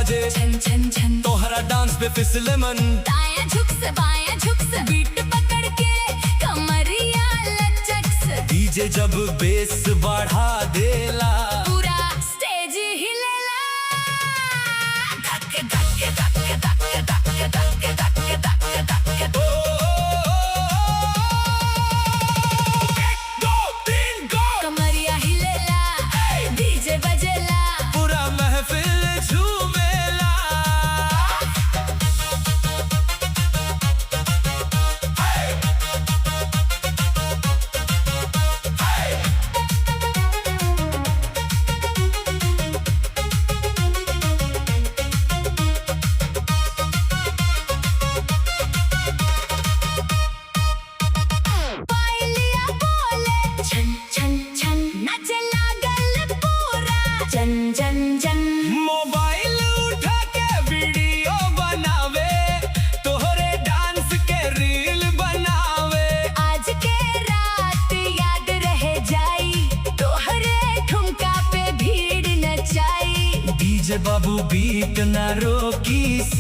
बाजे छन छन छन, तोहरा डांस पे फिसले मन। दायां झुक से बायां झुक से, बीट पकड़ के कमरिया लचक से। डीजे जब बेस बढ़ा देला पूरा स्टेज हिलेला। धक धक धक धक धक धक धक धक धक। ओ, एक दो तीन गो कमरिया हिलेला, डीजे बजेला, पूरा महफिल झूमेला। पायलिया बोले छन छन छन, नाचे लागल पूरा जन जन जन। मोबाइल उठा के वीडियो बनावे, तोहरे डांस के रील बनावे। आज के रात याद रह जाई, तोहरे ठुमका पे भीड़ नचाई। डीजे बाबू बीट न रोकीस,